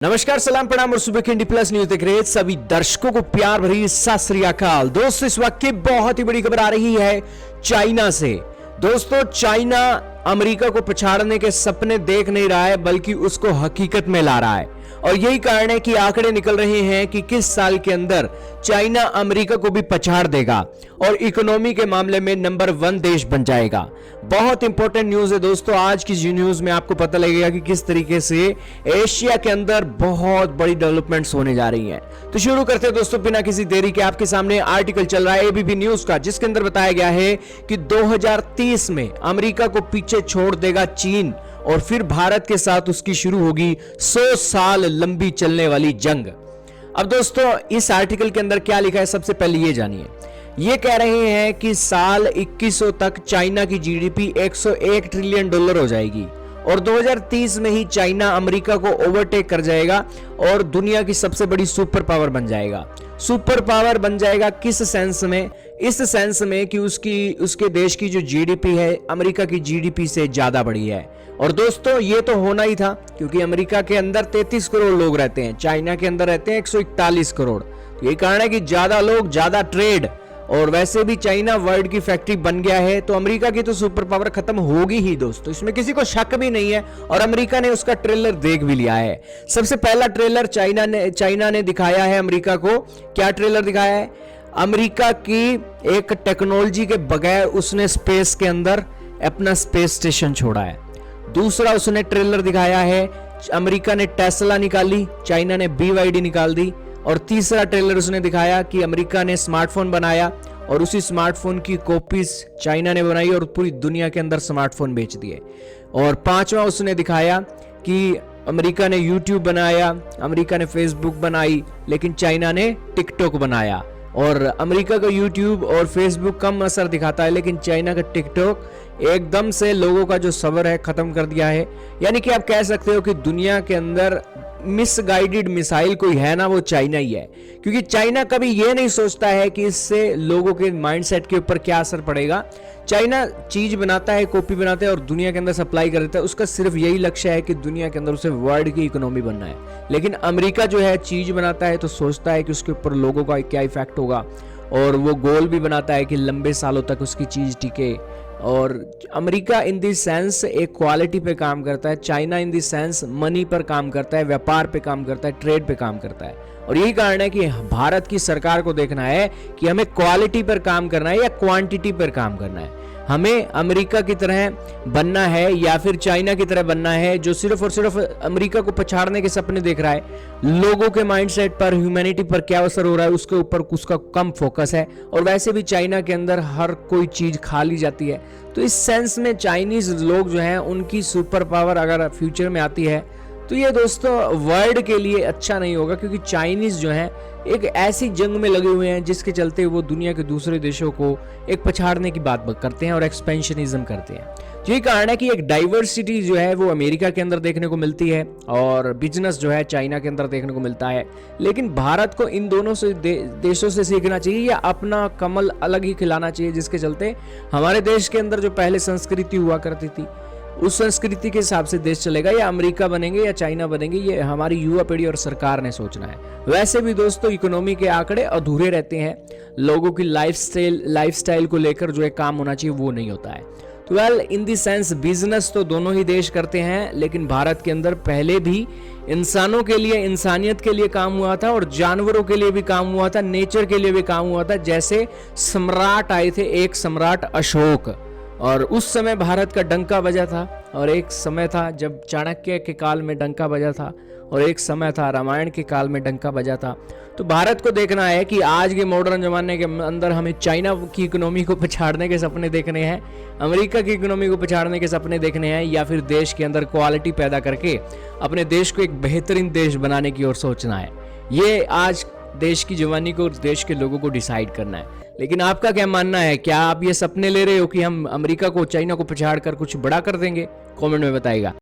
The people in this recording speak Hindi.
नमस्कार, सलाम, प्रणाम और सुबह के इंडी प्लस न्यूज देख रहे हैं सभी दर्शकों को प्यार भरी सत श्री अकाल। दोस्तों, इस वक्त की बहुत ही बड़ी खबर आ रही है चाइना से। दोस्तों, चाइना अमेरिका को पछाड़ने के सपने देख नहीं रहा है बल्कि उसको हकीकत में ला रहा है। और यही कारण है कि आंकड़े निकल रहे हैं कि किस साल के अंदर चाइना अमेरिका को भी पछाड़ देगा और इकोनॉमी के मामले में नंबर 1 देश बन जाएगा। बहुत इंपॉर्टेंट न्यूज है दोस्तों। आज की न्यूज में आपको पता लगेगा कि किस तरीके से एशिया के अंदर बहुत बड़ी डेवलपमेंट्स होने जा रही हैं। तो शुरू करते हैं दोस्तों बिना किसी देरी के। आपके सामने आर्टिकल चल रहा है एबीपी न्यूज का, जिसके अंदर बताया गया है कि 2030 में अमेरिका को पीछे छोड़ देगा चीन और फिर भारत के साथ उसकी शुरू होगी 100 साल लंबी चलने वाली जंग। अब दोस्तों, इस आर्टिकल के अंदर क्या लिखा है सबसे पहले ये जानिए। ये कह रहे हैं कि साल 2100 तक चाइना की जीडीपी 101 ट्रिलियन डॉलर हो जाएगी और 2030 में ही चाइना अमेरिका को ओवरटेक कर जाएगा और दुनिया की सबसे बड़ी सुपर पावर बन जाएगा। सुपर पावर बन जाएगा किस सेंस में? इस सेंस में कि उसके देश की जो जीडीपी है अमेरिका की जीडीपी से ज्यादा बड़ी है। और दोस्तों, ये तो होना ही था क्योंकि अमेरिका के अंदर 33 करोड़ लोग रहते हैं, चाइना के अंदर रहते हैं 141 करोड़। यही कारण है कि ज्यादा लोग, ज्यादा ट्रेड, और वैसे भी चाइना वर्ल्ड की फैक्ट्री बन गया है तो अमेरिका की तो सुपर पावर खत्म होगी ही दोस्तों, इसमें किसी को शक भी नहीं है। और अमेरिका ने उसका ट्रेलर देख भी लिया है। सबसे पहला ट्रेलर चाइना ने दिखाया है अमेरिका को। क्या ट्रेलर दिखाया है? अमेरिका की एक टेक्नोलॉजी के बगैर उसने स्पेस के अंदर अपना स्पेस स्टेशन छोड़ा है। दूसरा उसने ट्रेलर दिखाया है, अमेरिका ने टेस्ला निकाली, चाइना ने BYD निकाल दी। और तीसरा ट्रेलर उसने दिखाया कि अमेरिका ने स्मार्टफोन बनाया और उसी स्मार्टफोन की कॉपीज चाइना ने बनाई और पूरी दुनिया के अंदर स्मार्टफोन बेच दिए। और पांचवा उसने दिखाया कि अमेरिका ने YouTube बनाया, अमेरिका ने फेसबुक बनाई, लेकिन चाइना ने टिकटॉक बनाया। और अमेरिका का YouTube और फेसबुक कम असर दिखाता है, लेकिन चाइना का टिकटॉक एकदम से लोगों का जो सब्र है खत्म कर दिया है। यानी कि आप कह सकते हो कि दुनिया के अंदर मिसगाइडेड मिसाइल कोई है ना, वो चाइना ही है। क्योंकि चाइना कभी ये नहीं सोचता है कि इससे लोगों के माइंडसेट के ऊपर क्या असर पड़ेगा। चाइना चीज बनाता है, कॉपी बनाता है और दुनिया के अंदर सप्लाई कर देता है। उसका सिर्फ यही लक्ष्य है कि दुनिया के अंदर उसे वर्ल्ड की इकोनॉमी बनना है। लेकिन अमेरिका जो है चीज बनाता है तो सोचता है कि उसके ऊपर लोगों का क्या इफेक्ट होगा, और वो गोल भी बनाता है कि लंबे सालों तक उसकी चीज टिके। और अमेरिका इन दी सेंस एक क्वालिटी पे काम करता है, China in the sense money पर काम करता है, व्यापार पे काम करता है, ट्रेड पे काम करता है। और यही कारण है कि भारत की सरकार को देखना है कि हमें क्वालिटी पर काम करना है या क्वांटिटी पर काम करना है। हमें अमेरिका की तरह बनना है या फिर चाइना की तरह बनना है जो सिर्फ और सिर्फ अमेरिका को पछाड़ने के सपने देख रहा है। लोगों के माइंडसेट पर, ह्यूमैनिटी पर क्या असर हो रहा है उसके ऊपर उसका कम फोकस है। और वैसे भी चाइना के अंदर हर कोई चीज खा ली जाती है। तो इस सेंस में चाइनीज लोग जो हैं उनकी सुपर पावर अगर फ्यूचर में आती है तो ये दोस्तों वर्ल्ड के लिए अच्छा नहीं होगा। क्योंकि चाइनीज जो हैं एक ऐसी जंग में लगे हुए हैं जिसके चलते वो दुनिया के दूसरे देशों को एक पछाड़ने की बात करते हैं और एक्सपेंशनिज्म करते हैं। यही कारण है कि एक डाइवर्सिटी जो है वो अमेरिका के अंदर देखने को मिलती है और बिजनेस जो है चाइना के अंदर देखने को मिलता है। लेकिन भारत को इन दोनों से देशों से सीखना चाहिए या अपना कमल अलग ही खिलाना चाहिए, जिसके चलते हमारे देश के अंदर जो पहले संस्कृति हुआ करती थी उस संस्कृति के हिसाब से देश चलेगा, या अमेरिका बनेंगे या चाइना बनेंगे, ये हमारी युवा पीढ़ी और सरकार ने सोचना है। वैसे भी दोस्तों इकोनॉमी के आंकड़े अधूरे रहते हैं, लोगों की लाइफस्टाइल को लेकर जो है काम होना चाहिए वो नहीं होता है। तो well in the sense business तो दोनों ही देश करते हैं, लेकिन भारत के अंदर पहले भी इंसानों के लिए, इंसानियत के लिए काम हुआ था और जानवरों के लिए भी काम हुआ था, नेचर के लिए भी काम हुआ था। जैसे सम्राट आए थे, एक सम्राट अशोक, और उस समय भारत का डंका बजा था। और एक समय था जब चाणक्य के काल में डंका बजा था और एक समय था रामायण के काल में डंका बजा था। तो भारत को देखना है कि आज के मॉडर्न जमाने के अंदर हमें चाइना की इकोनॉमी को पछाड़ने के सपने देखने हैं, अमेरिका की इकोनॉमी को पछाड़ने के सपने देखने हैं, या फिर देश के अंदर क्वालिटी पैदा करके अपने देश को एक बेहतरीन देश बनाने की ओर सोचना है। ये आज देश की जवानी को, देश के लोगों को डिसाइड करना है। लेकिन आपका क्या मानना है? क्या आप ये सपने ले रहे हो कि हम अमेरिका को, चाइना को पछाड़ कर कुछ बड़ा कर देंगे? कमेंट में बताइएगा।